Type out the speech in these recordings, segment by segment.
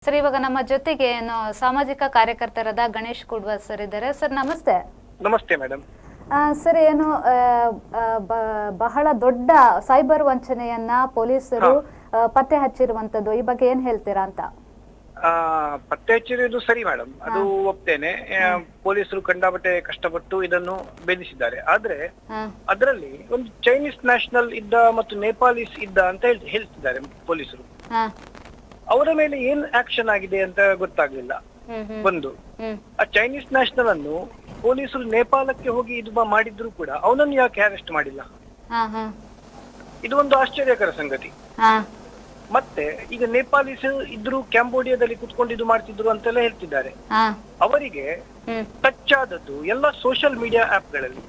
Sir, ಇವಾಗ ನಮ್ಮ ಜೊತೆಗೆ ಸಾಮಾಜಿಕ ಕಾರ್ಯಕರ್ತರಾದ ಗಣೇಶ್ ಕುಡ್ವ ಸರ್ ಇದ್ದಾರೆ. ಸರ್ ನಮಸ್ತೆ. ನಮಸ್ತೆ ಮೇಡಮ್. ಸರ್, ಬಹಳ ದೊಡ್ಡ ಸೈಬರ್ ವಂಚನೆಯನ್ನ ಪೊಲೀಸರು ಪತ್ತೆ ಹಚ್ಚಿರುವಂತದ್ದು, ಈ ಬಗ್ಗೆ ಏನ್ ಹೇಳ್ತೀರಾ ಅಂತ? ಪತ್ತೆ ಹಚ್ಚಿರುವುದು ಸರಿ ಮೇಡಮ್, ಅದು ಒಪ್ತೇನೆ. ಪೊಲೀಸರು ಕಂಡಾಪಟ್ಟೆ ಕಷ್ಟಪಟ್ಟು ಇದನ್ನು ಬೆದರಿಸಿದ್ದಾರೆ. ಆದ್ರೆ ಅದರಲ್ಲಿ ಒಂದು ಚೈನೀಸ್ ನ್ಯಾಷನಲ್ ಇದ್ದ ಮತ್ತು ನೇಪಾಳೀಸ್ ಇದ್ದ ಅಂತ ಹೇಳ್ತಿದ್ದಾರೆ ಪೊಲೀಸರು. ಅವರ ಮೇಲೆ ಏನ್ ಆಕ್ಷನ್ ಆಗಿದೆ ಅಂತ ಗೊತ್ತಾಗ್ಲಿಲ್ಲ. ಒಂದು, ಆ ಚೈನೀಸ್ ನ್ಯಾಷನಲ್ ಅನ್ನು ಪೊಲೀಸರು ನೇಪಾಳಕ್ಕೆ ಹೋಗಿ ಇದು ಮಾಡಿದ್ರು ಕೂಡ ಅವನನ್ನು ಯಾಕೆ ಅರೆಸ್ಟ್ ಮಾಡಿಲ್ಲ? ಇದು ಒಂದು ಆಶ್ಚರ್ಯಕರ ಸಂಗತಿ. ಮತ್ತೆ ಈಗ ನೇಪಾಳೀಸ್ ಇದ್ರು ಕ್ಯಾಂಬೋಡಿಯಾದಲ್ಲಿ ಕುತ್ಕೊಂಡು ಇದು ಮಾಡ್ತಿದ್ರು ಅಂತೆಲ್ಲ ಹೇಳ್ತಿದ್ದಾರೆ. ಅವರಿಗೆ ಟಚ್ ಆದದ್ದು ಎಲ್ಲ ಸೋಷಿಯಲ್ ಮೀಡಿಯಾ ಆಪ್ಗಳಲ್ಲಿ.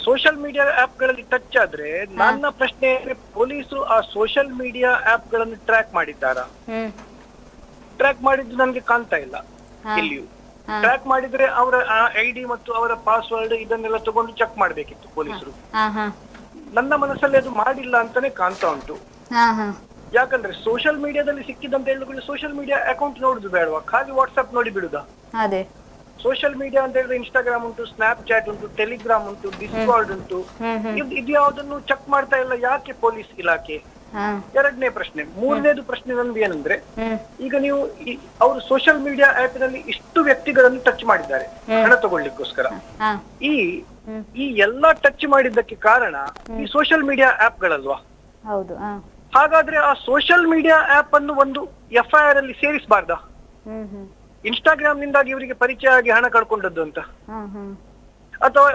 ಸೋಷಿಯಲ್ ಮೀಡಿಯಾ ಆಪ್ಗಳಲ್ಲಿ ಟಚ್ ಆದ್ರೆ ನನ್ನ ಪ್ರಶ್ನೆ, ಪೊಲೀಸರು ಆ ಸೋಷಿಯಲ್ ಮೀಡಿಯಾ ಆಪ್ ಗಳನ್ನು ಟ್ರ್ಯಾಕ್ ಮಾಡಿದ್ದಾರಾ? ಟ್ರ್ಯಾಕ್ ಮಾಡಿದ್ದು ನನ್ಗೆ ಕಾಣ್ತಾ ಇಲ್ಲ ಇಲ್ಲಿಯೂ. ಟ್ರ್ಯಾಕ್ ಮಾಡಿದ್ರೆ ಅವರ ಐಡಿ ಮತ್ತು ಅವರ ಪಾಸ್ವರ್ಡ್ ಇದನ್ನೆಲ್ಲ ತಗೊಂಡು ಚೆಕ್ ಮಾಡ್ಬೇಕಿತ್ತು ಪೊಲೀಸರು. ನನ್ನ ಮನಸ್ಸಲ್ಲಿ ಅದು ಮಾಡಿಲ್ಲ ಅಂತಾನೆ ಕಾಣ್ತಾ ಉಂಟು. ಯಾಕಂದ್ರೆ ಸೋಷಿಯಲ್ ಮೀಡಿಯಾದಲ್ಲಿ ಸಿಕ್ಕಿದಂತ ಹೇಳಿದ್ರೆ ಸೋಷಿಯಲ್ ಮೀಡಿಯಾ ಅಕೌಂಟ್ ನೋಡುದು ಬೇಡವಾ? ಖಾಲಿ ವಾಟ್ಸ್ಆಪ್ ನೋಡಿ ಬಿಡುದಾ? ಸೋಷಿಯಲ್ ಮೀಡಿಯಾ ಅಂತ ಹೇಳಿದ್ರೆ ಇನ್ಸ್ಟಾಗ್ರಾಮ್ ಉಂಟು, ಸ್ನ್ಯಾಪ್ ಚಾಟ್ ಉಂಟು, ಟೆಲಿಗ್ರಾಮ್ ಉಂಟು, ಡಿಸ್ಕಾರ್ಡ್ ಉಂಟು. ಇದು ಯಾವ್ದನ್ನು ಚೆಕ್ ಮಾಡ್ತಾ ಇಲ್ಲ ಯಾಕೆ ಪೊಲೀಸ್ ಇಲಾಖೆ? ಎರಡನೇ ಪ್ರಶ್ನೆ. ಮೂರನೇದು ಪ್ರಶ್ನೆ ನಮ್ದು ಏನಂದ್ರೆ, ಈಗ ನೀವು ಅವರು ಸೋಷಿಯಲ್ ಮೀಡಿಯಾ ಆಪ್ ನಲ್ಲಿ ಇಷ್ಟು ವ್ಯಕ್ತಿಗಳನ್ನು ಟಚ್ ಮಾಡಿದ್ದಾರೆ ಹಣ ತಗೊಳ್ಳಿಕ್ಕೋಸ್ಕರ. ಈ ಎಲ್ಲಾ ಟಚ್ ಮಾಡಿದ್ದಕ್ಕೆ ಕಾರಣ ಈ ಸೋಷಿಯಲ್ ಮೀಡಿಯಾ ಆಪ್ ಗಳಲ್ವಾ? ಹಾಗಾದ್ರೆ ಆ ಸೋಷಿಯಲ್ ಮೀಡಿಯಾ ಆಪ್ ಅನ್ನು ಒಂದು FIR ಅಲ್ಲಿ ಸೇರಿಸಬಾರ್ದಾ? ಇನ್ಸ್ಟಾಗ್ರಾಮ್ ನಿಂದಾಗಿ ಇವರಿಗೆ ಪರಿಚಯ ಆಗಿ ಹಣ ಕಳ್ಕೊಂಡದ್ದು ಅಂತ, ಅಥವಾ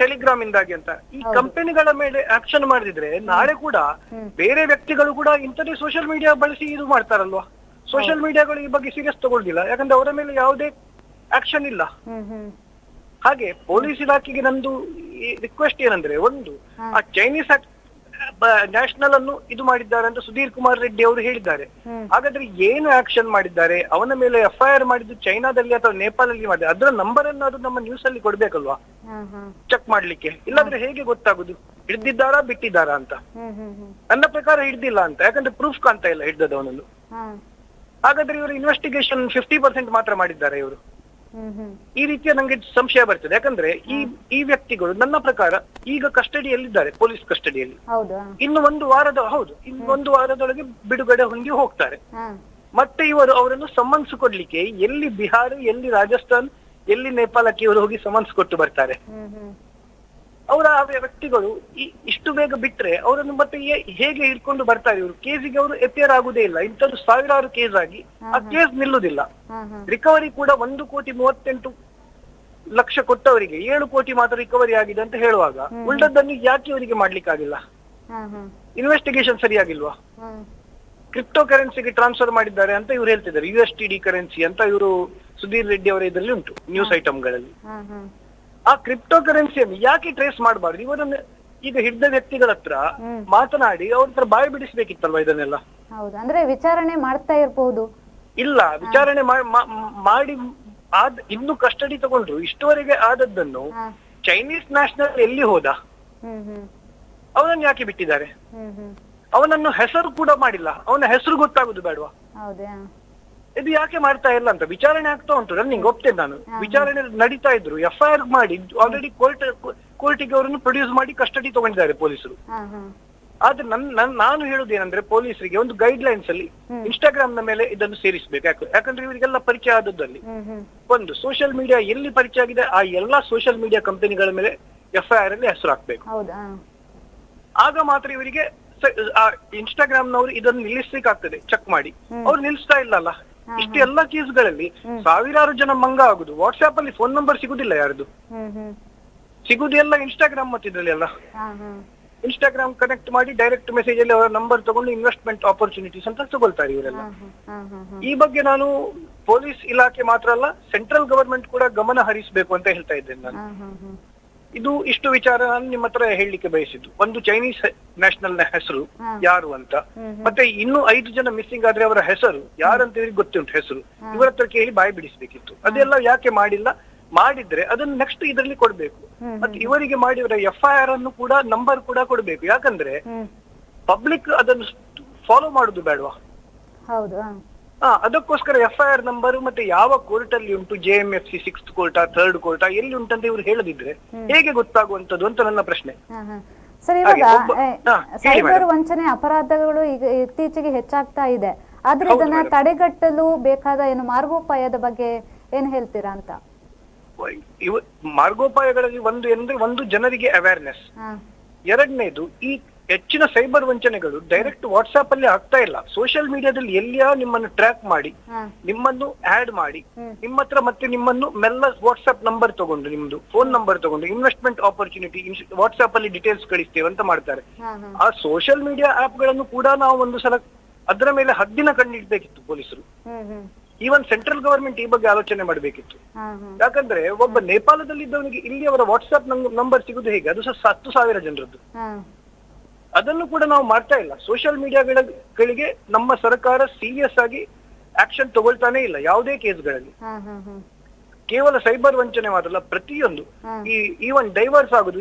ಟೆಲಿಗ್ರಾಮ್ ಇಂದಾಗಿ ಅಂತ ಈ ಕಂಪನಿಗಳ ಮೇಲೆ ಆಕ್ಷನ್ ಮಾಡಿದ್ರೆ ನಾಳೆ ಕೂಡ ಬೇರೆ ವ್ಯಕ್ತಿಗಳು ಕೂಡ ಇಂಥದೇ ಸೋಷಿಯಲ್ ಮೀಡಿಯಾ ಬಳಸಿ ಇದು ಮಾಡ್ತಾರಲ್ವಾ? ಸೋಷಿಯಲ್ ಮೀಡಿಯಾಗಳು ಈ ಬಗ್ಗೆ ಸೀರಿಯಸ್ ತಗೊಳ್ಳಿಲ್ಲ, ಯಾಕಂದ್ರೆ ಅವರ ಮೇಲೆ ಯಾವುದೇ ಆಕ್ಷನ್ ಇಲ್ಲ. ಹಾಗೆ ಪೊಲೀಸ್ ಇಲಾಖೆಗೆ ನಂದು ರಿಕ್ವೆಸ್ಟ್ ಏನಂದ್ರೆ, ಒಂದು, ಆ ಚೈನೀಸ್ ನ್ಯಾಷನಲ್ ಅನ್ನು ಇದು ಮಾಡಿದ್ದಾರೆ ಅಂತ ಸುಧೀರ್ ಕುಮಾರ್ ರೆಡ್ಡಿ ಅವರು ಹೇಳಿದ್ದಾರೆ. ಹಾಗಾದ್ರೆ ಏನು ಆಕ್ಷನ್ ಮಾಡಿದ್ದಾರೆ? ಅವನ ಮೇಲೆ FIR ಮಾಡಿದ್ದು ಚೈನಾದಲ್ಲಿ ಅಥವಾ ನೇಪಾಳಲ್ಲಿ ಮಾಡಿದ್ದಾರೆ, ಅದರ ನಂಬರ್ ಅನ್ನು ಅದು ನಮ್ಮ ನ್ಯೂಸ್ ಅಲ್ಲಿ ಕೊಡ್ಬೇಕಲ್ವಾ ಚೆಕ್ ಮಾಡ್ಲಿಕ್ಕೆ? ಇಲ್ಲಾಂದ್ರೆ ಹೇಗೆ ಗೊತ್ತಾಗುದು ಹಿಡ್ದಿದ್ದಾರಾ ಬಿಟ್ಟಿದ್ದಾರಾ ಅಂತ? ನನ್ನ ಪ್ರಕಾರ ಹಿಡ್ದಿಲ್ಲ ಅಂತ, ಯಾಕಂದ್ರೆ ಪ್ರೂಫ್ ಕಾಣ್ತಾ ಇಲ್ಲ ಹಿಡ್ದದವನನ್ನು. ಹಾಗಾದ್ರೆ ಇವರು ಇನ್ವೆಸ್ಟಿಗೇಷನ್ 50% ಮಾತ್ರ ಮಾಡಿದ್ದಾರೆ ಇವರು. ಈ ರೀತಿಯ ನಂಗೆ ಸಂಶಯ ಬರ್ತದೆ. ಯಾಕಂದ್ರೆ ಈ ವ್ಯಕ್ತಿಗಳು ನನ್ನ ಪ್ರಕಾರ ಈಗ ಕಸ್ಟಡಿಯಲ್ಲಿದ್ದಾರೆ, ಪೊಲೀಸ್ ಕಸ್ಟಡಿಯಲ್ಲಿ. ಇನ್ನು ಒಂದು ವಾರದೊಳಗೆ ಬಿಡುಗಡೆ ಹೊಂದಿ ಹೋಗ್ತಾರೆ. ಮತ್ತೆ ಇವರು ಅವರನ್ನು ಸಮನ್ಸ್ ಕೊಡ್ಲಿಕ್ಕೆ ಎಲ್ಲಿ ಬಿಹಾರ, ಎಲ್ಲಿ ರಾಜಸ್ಥಾನ್, ಎಲ್ಲಿ ನೇಪಾಳಕ್ಕೆ ಇವರು ಹೋಗಿ ಸಮನ್ಸ್ ಕೊಟ್ಟು ಬರ್ತಾರೆ. ಅವರ ಆ ವ್ಯಕ್ತಿಗಳು ಇಷ್ಟು ಬೇಗ ಬಿಟ್ರೆ ಅವರನ್ನು ಮತ್ತೆ ಹೇಗೆ ಹಿಡ್ಕೊಂಡು ಬರ್ತಾರೆ ಇವರು? ಕೇಸಿಗೆ ಅವರು ಎಪಿಯರ್ ಆಗುದೇ ಇಲ್ಲ. ಇಂಥದ್ದು ಸಾವಿರಾರು ಕೇಸ್ ಆಗಿ ಆ ಕೇಸ್ ನಿಲ್ಲುದಿಲ್ಲ. ರಿಕವರಿ ಕೂಡ 1,38,00,000 ಕೊಟ್ಟವರಿಗೆ 7 ಕೋಟಿ ಮಾತ್ರ ರಿಕವರಿ ಆಗಿದೆ ಅಂತ ಹೇಳುವಾಗ ಉಳಿದದ್ದನ್ನು ಯಾಕೆ ಇವರಿಗೆ ಮಾಡ್ಲಿಕ್ಕಾಗಿಲ್ಲ? ಇನ್ವೆಸ್ಟಿಗೇಷನ್ ಸರಿಯಾಗಿಲ್ವಾ? ಕ್ರಿಪ್ಟೋ ಕರೆನ್ಸಿಗೆ ಟ್ರಾನ್ಸ್ಫರ್ ಮಾಡಿದ್ದಾರೆ ಅಂತ ಇವ್ರು ಹೇಳ್ತಿದ್ದಾರೆ, USTD ಕರೆನ್ಸಿ ಅಂತ ಇವರು ಸುಧೀರ್ ರೆಡ್ಡಿ ಅವರ ಇದರಲ್ಲಿ ಉಂಟು ನ್ಯೂಸ್ ಐಟಮ್ಗಳಲ್ಲಿ. ಆ ಕ್ರಿಪ್ಟೋ ಕರೆನ್ಸಿಯನ್ನು ಯಾಕೆ ಟ್ರೇಸ್ ಮಾಡಬಾರ್ದು? ಇವರನ್ನು ಈಗ ಹಿಡಿದ ವ್ಯಕ್ತಿಗಳ ಹತ್ರ ಮಾತನಾಡಿ ಅವ್ರ ಹತ್ರ ಬಾಯಿ ಬಿಡಿಸ್ಬೇಕಿತ್ತಲ್ವಾ ಇದನ್ನೆಲ್ಲ? ಅಂದ್ರೆ ವಿಚಾರಣೆ ಮಾಡ್ತಾ ಇರಬಹುದು. ಇಲ್ಲ, ವಿಚಾರಣೆ ಮಾಡಿ ಇನ್ನು ಕಸ್ಟಡಿ ತಗೊಂಡ್ರು. ಇಷ್ಟುವರೆಗೆ ಆದದ್ದನ್ನು ಚೈನೀಸ್ ನ್ಯಾಷನಲ್ ಎಲ್ಲಿ ಹೋದ? ಅವನನ್ನು ಯಾಕೆ ಬಿಟ್ಟಿದ್ದಾರೆ? ಅವನನ್ನು ಹೆಸರು ಕೂಡ ಮಾಡಿಲ್ಲ. ಅವನ ಹೆಸರು ಗೊತ್ತಾಗುದು ಬೇಡವಾ? ಇದು ಯಾಕೆ ಮಾಡ್ತಾ ಇಲ್ಲ ಅಂತ ವಿಚಾರಣೆ ಆಗ್ತಾ ಉಂಟು. ರನ್ನಿಂಗ್ ಒಪ್ತೇನೆ ನಾನು, ವಿಚಾರಣೆ ನಡೀತಾ ಇದ್ರು. FIR ಮಾಡಿ ಆಲ್ರೆಡಿ ಕೋರ್ಟಿಗೆ ಅವರನ್ನು ಪ್ರೊಡ್ಯೂಸ್ ಮಾಡಿ ಕಸ್ಟಡಿ ತಗೊಂಡಿದ್ದಾರೆ ಪೊಲೀಸರು. ಆದ್ರೆ ನಾನು ಹೇಳುದೇನಂದ್ರೆ, ಪೊಲೀಸರಿಗೆ ಒಂದು ಗೈಡ್ ಲೈನ್ಸ್ ಅಲ್ಲಿ ಇನ್ಸ್ಟಾಗ್ರಾಮ್ ನ ಮೇಲೆ ಇದನ್ನು ಸೇರಿಸಬೇಕು. ಯಾಕಂದ್ರೆ ಇವರಿಗೆಲ್ಲ ಪರಿಚಯ ಆದದ್ದಲ್ಲಿ ಒಂದು ಸೋಷಿಯಲ್ ಮೀಡಿಯಾ ಎಲ್ಲಿ ಪರಿಚಯ ಆಗಿದೆ ಆ ಎಲ್ಲಾ ಸೋಷಿಯಲ್ ಮೀಡಿಯಾ ಕಂಪನಿಗಳ ಮೇಲೆ FIR ಅಲ್ಲಿ ಹೆಸರು ಹಾಕ್ಬೇಕು. ಆಗ ಮಾತ್ರ ಇವರಿಗೆ ಇನ್ಸ್ಟಾಗ್ರಾಮ್ ನವರು ಇದನ್ನು ನಿಲ್ಲಿಸ್ಲಿಕ್ಕೆ ಆಗ್ತದೆ ಚೆಕ್ ಮಾಡಿ. ಅವ್ರು ನಿಲ್ಲಿಸ್ತಾ ಇಲ್ಲಲ್ಲ. ಇಷ್ಟು ಎಲ್ಲಾ ಕೇಸ್ಗಳಲ್ಲಿ ಸಾವಿರಾರು ಜನ ಮಂಗ ಆಗುದು. ವಾಟ್ಸ್ಆಪ್ ಅಲ್ಲಿ ಫೋನ್ ನಂಬರ್ ಸಿಗುದಿಲ್ಲ ಯಾರದು, ಸಿಗುದೆಲ್ಲ ಇನ್ಸ್ಟಾಗ್ರಾಮ್ ಮತ್ತು ಇದ್ರಲ್ಲಿ ಎಲ್ಲ. ಇನ್ಸ್ಟಾಗ್ರಾಮ್ ಕನೆಕ್ಟ್ ಮಾಡಿ ಡೈರೆಕ್ಟ್ ಮೆಸೇಜ್ ಅಲ್ಲಿ ಅವರ ನಂಬರ್ ತಗೊಂಡು ಇನ್ವೆಸ್ಟ್ಮೆಂಟ್ ಆಪರ್ಚುನಿಟೀಸ್ ಅಂತ ತಗೊಳ್ತಾರೆ ಇವರೆಲ್ಲ. ಈ ಬಗ್ಗೆ ನಾನು ಪೊಲೀಸ್ ಇಲಾಖೆ ಮಾತ್ರ ಅಲ್ಲ, ಸೆಂಟ್ರಲ್ ಗವರ್ಮೆಂಟ್ ಕೂಡ ಗಮನ ಹರಿಸಬೇಕು ಅಂತ ಹೇಳ್ತಾ ಇದ್ದೇನೆ ನಾನು. ಇದು ಇಷ್ಟು ವಿಚಾರ ನಾನು ನಿಮ್ಮ ಹತ್ರ ಹೇಳಲಿಕ್ಕೆ ಬಯಸಿದ್ದು. ಒಂದು, ಚೈನೀಸ್ ನ್ಯಾಷನಲ್ ನ ಹೆಸರು ಯಾರು ಅಂತ, ಮತ್ತೆ ಇನ್ನು 5 ಜನ ಮಿಸ್ಸಿಂಗ್ ಆದ್ರೆ ಅವರ ಹೆಸರು ಯಾರಂತ ಇವರಿಗೆ ಗೊತ್ತುಂಟು ಹೆಸರು. ಇವರ ಹತ್ರ ಕೇಳಿ ಬಾಯಿ ಬಿಡಿಸ್ಬೇಕಿತ್ತು. ಅದೆಲ್ಲ ಯಾಕೆ ಮಾಡಿಲ್ಲ? ಮಾಡಿದ್ರೆ ಅದನ್ನು ನೆಕ್ಸ್ಟ್ ಇದರಲ್ಲಿ ಕೊಡ್ಬೇಕು. ಮತ್ತೆ ಇವರಿಗೆ ಮಾಡಿದ್ರೆ FIR ಅನ್ನು ಕೂಡ ನಂಬರ್ ಕೂಡ ಕೊಡ್ಬೇಕು. ಯಾಕಂದ್ರೆ ಪಬ್ಲಿಕ್ ಅದನ್ನು ಫಾಲೋ ಮಾಡುದು ಬೇಡವಾ? ಅದಕ್ಕೋಸ್ಕರ FIR ನಂಬರ್ ಮತ್ತೆ ಯಾವ ಕೋರ್ಟ್ ಅಲ್ಲಿ ಉಂಟು, JMFC 6th ಕೋರ್ಟಾ 3rd ಕೋರ್ಟಾ ಎಲ್ಲಿ ಉಂಟಂತ ಇವ್ರು ಹೇಳದಿದ್ರೆ ಹೇಗೆ ಗೊತ್ತಾಗುವಂತದ್ದು ಅಂತ ನನ್ನ ಪ್ರಶ್ನೆ. ಸರ್, ಇವಾಗ ಸೈಬರ್ ವಂಚನೆ ಅಪರಾಧಗಳು ಈಗ ಇತ್ತೀಚೆಗೆ ಹೆಚ್ಚಾಗ್ತಾ ಇದೆ, ಆದ್ರೆ ಇದನ್ನ ತಡೆಗಟ್ಟಲು ಬೇಕಾದ ಏನು ಮಾರ್ಗೋಪಾಯದ ಬಗ್ಗೆ ಏನ್ ಹೇಳ್ತೀರಾ ಅಂತ? ಮಾರ್ಗೋಪಾಯಗಳಲ್ಲಿ ಒಂದು ಜನರಿಗೆ ಅವೇರ್ನೆಸ್, ಎರಡನೇದು ಈ ಹೆಚ್ಚಿನ ಸೈಬರ್ ವಂಚನೆಗಳು ಡೈರೆಕ್ಟ್ ವಾಟ್ಸ್ಆಪ್ ಅಲ್ಲಿ ಆಗ್ತಾ ಇಲ್ಲ, ಸೋಷಿಯಲ್ ಮೀಡಿಯಾದಲ್ಲಿ ಎಲ್ಲಿಯಾ ನಿಮ್ಮನ್ನು ಟ್ರ್ಯಾಕ್ ಮಾಡಿ ನಿಮ್ಮನ್ನು ಆಡ್ ಮಾಡಿ ನಿಮ್ಮ ಹತ್ರ ಮತ್ತೆ ನಿಮ್ಮನ್ನು ಮೆಲ್ಲ ವಾಟ್ಸ್ಆಪ್ ನಂಬರ್ ತಗೊಂಡು ನಿಮ್ದು ಫೋನ್ ನಂಬರ್ ತಗೊಂಡು ಇನ್ವೆಸ್ಟ್ಮೆಂಟ್ ಆಪರ್ಚುನಿಟಿ ವಾಟ್ಸ್ಆಪ್ ಅಲ್ಲಿ ಡೀಟೇಲ್ಸ್ ಕಳಿಸ್ತೇವೆ ಅಂತ ಮಾಡ್ತಾರೆ. ಆ ಸೋಷಿಯಲ್ ಮೀಡಿಯಾ ಆಪ್ ಗಳನ್ನು ಕೂಡ ನಾವು ಒಂದು ಸಲ ಅದರ ಮೇಲೆ ಹದ್ದಿನ ಕಣ್ಣಿಡ್ಬೇಕಿತ್ತು ಪೊಲೀಸರು. ಈವನ್ ಸೆಂಟ್ರಲ್ ಗವರ್ಮೆಂಟ್ ಈ ಬಗ್ಗೆ ಆಲೋಚನೆ ಮಾಡಬೇಕಿತ್ತು. ಯಾಕಂದ್ರೆ ಒಬ್ಬ ನೇಪಾಳದಲ್ಲಿ ಇದ್ದವನಿಗೆ ಇಲ್ಲಿ ಅವರ ವಾಟ್ಸ್ಆಪ್ ನಂಬರ್ ಸಿಗುದು ಹೇಗೆ? ಅದು 10,000 ಜನರದ್ದು. ಅದನ್ನು ಕೂಡ ನಾವು ಮಾಡ್ತಾ ಇಲ್ಲ. ಸೋಷಿಯಲ್ ಮೀಡಿಯಾಗಳಿಗೆ ನಮ್ಮ ಸರ್ಕಾರ ಸೀರಿಯಸ್ ಆಗಿ ಆಕ್ಷನ್ ತಗೊಳ್ತಾನೆ ಇಲ್ಲ ಯಾವುದೇ ಕೇಸ್ಗಳಲ್ಲಿ. ಕೇವಲ ಸೈಬರ್ ವಂಚನೆ ಮಾತ್ರ ಅಲ್ಲ, ಪ್ರತಿಯೊಂದು ಈವನ್ ಡೈವರ್ಸ್ ಆಗುದು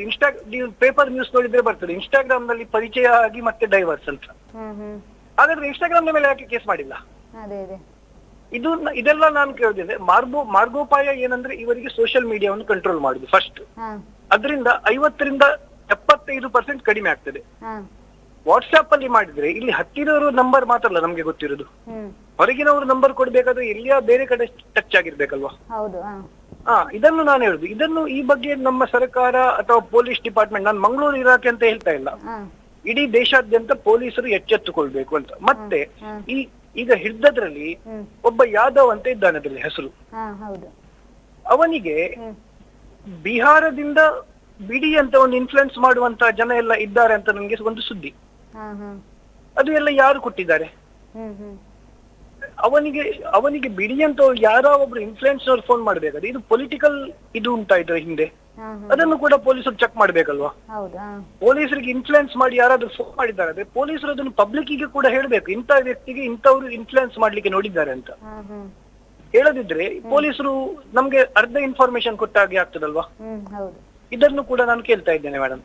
ನೀವು ಪೇಪರ್ ನ್ಯೂಸ್ ನೋಡಿದ್ರೆ ಬರ್ತದೆ, ಇನ್ಸ್ಟಾಗ್ರಾಮ್ ನಲ್ಲಿ ಪರಿಚಯ ಆಗಿ ಮತ್ತೆ ಡೈವರ್ಸ್ ಅಂತ. ಹಾಗಾದ್ರೆ ಇನ್ಸ್ಟಾಗ್ರಾಮ್ ಮೇಲೆ ಯಾಕೆ ಕೇಸ್ ಮಾಡಿಲ್ಲ? ಇದೆಲ್ಲ ನಾನು ಕೇಳಿದ್ರೆ ಮಾರ್ಗೋಪಾಯ ಏನಂದ್ರೆ ಇವರಿಗೆ ಸೋಷಿಯಲ್ ಮೀಡಿಯಾವನ್ನು ಕಂಟ್ರೋಲ್ ಮಾಡುದು ಫಸ್ಟ್. ಅದರಿಂದ 50% 75% ಕಡಿಮೆ ಆಗ್ತದೆ. ವಾಟ್ಸ್ಆಪ್ ಅಲ್ಲಿ ಮಾಡಿದ್ರೆ ಇಲ್ಲಿ ಹತ್ತಿರವರು ನಂಬರ್ ಮಾತ್ರ ಅಲ್ಲ ನಮ್ಗೆ ಗೊತ್ತಿರೋದು, ಹೊರಗಿನವರು ನಂಬರ್ ಕೊಡ್ಬೇಕಾದ್ರೆ ಎಲ್ಲಿಯಾ ಬೇರೆ ಕಡೆ ಟಚ್ ಆಗಿರ್ಬೇಕಲ್ವಾ? ಇದನ್ನು ನಾನು ಹೇಳುದು. ಇದನ್ನು ಈ ಬಗ್ಗೆ ನಮ್ಮ ಸರ್ಕಾರ ಅಥವಾ ಪೊಲೀಸ್ ಡಿಪಾರ್ಟ್ಮೆಂಟ್, ನಾನು ಮಂಗಳೂರು ಇಲಾಖೆ ಅಂತ ಹೇಳ್ತಾ ಇಲ್ಲ, ಇಡೀ ದೇಶಾದ್ಯಂತ ಪೊಲೀಸರು ಎಚ್ಚೆತ್ತುಕೊಳ್ಬೇಕು ಅಂತ. ಮತ್ತೆ ಈಗ ಹಿಡ್ದದ್ರಲ್ಲಿ ಒಬ್ಬ ಯಾದವ್ ಅಂತ ಇದ್ದಾನೆ ಅದ್ರಲ್ಲಿ ಹೆಸರು. ಅವನಿಗೆ ಬಿಹಾರದಿಂದ ಬಿಡಿ ಅಂತ ಒಂದು ಇನ್ಫ್ಲುಯೆನ್ಸ್ ಮಾಡುವಂತ ಜನ ಎಲ್ಲ ಇದ್ದಾರೆ ಅಂತ ನಮ್ಗೆ ಒಂದು ಸುದ್ದಿ. ಅದು ಎಲ್ಲ ಯಾರು ಕೊಟ್ಟಿದ್ದಾರೆ? ಅವನಿಗೆ ಬಿಡಿ ಅಂತ ಯಾರೋ ಒಬ್ರು ಇನ್ಫ್ಲುಯೆನ್ಸ್ ಅವ್ರು ಫೋನ್ ಮಾಡ್ಬೇಕಾದ್ರೆ ಇದು ಪೊಲಿಟಿಕಲ್ ಇದು ಉಂಟಾ ಇದ್ರ ಹಿಂದೆ? ಅದನ್ನು ಕೂಡ ಪೊಲೀಸರು ಚೆಕ್ ಮಾಡ್ಬೇಕಲ್ವಾ? ಪೊಲೀಸರಿಗೆ ಇನ್ಫ್ಲುಯೆನ್ಸ್ ಮಾಡಿ ಯಾರಾದ್ರೂ ಫೋನ್ ಮಾಡಿದ್ದಾರೆ ಪೊಲೀಸರು ಅದನ್ನು ಪಬ್ಲಿಕ್ಕಿಗೆ ಕೂಡ ಹೇಳ್ಬೇಕು, ಇಂಥ ವ್ಯಕ್ತಿಗೆ ಇಂಥವ್ರು ಇನ್ಫ್ಲುಯೆನ್ಸ್ ಮಾಡ್ಲಿಕ್ಕೆ ನೋಡಿದ್ದಾರೆ ಅಂತ. ಹೇಳದಿದ್ರೆ ಪೊಲೀಸರು ನಮ್ಗೆ ಅರ್ಧ ಇನ್ಫಾರ್ಮೇಶನ್ ಕೊಟ್ಟಾಗೆ ಆಗ್ತದಲ್ವಾ? ಇದನ್ನು ಕೂಡ ನಾನು ಕೇಳ್ತಾ ಇದ್ದೇನೆ ಮೇಡಮ್.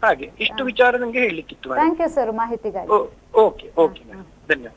ಹಾಗೆ ಇಷ್ಟು ವಿಚಾರ ನಂಗೆ ಹೇಳಲಿಕ್ಕಿತ್ತು. ಥ್ಯಾಂಕ್ ಯು ಸರ್ ಮಾಹಿತಿಗಾಗಿ. ಓಕೆ ಧನ್ಯವಾದ.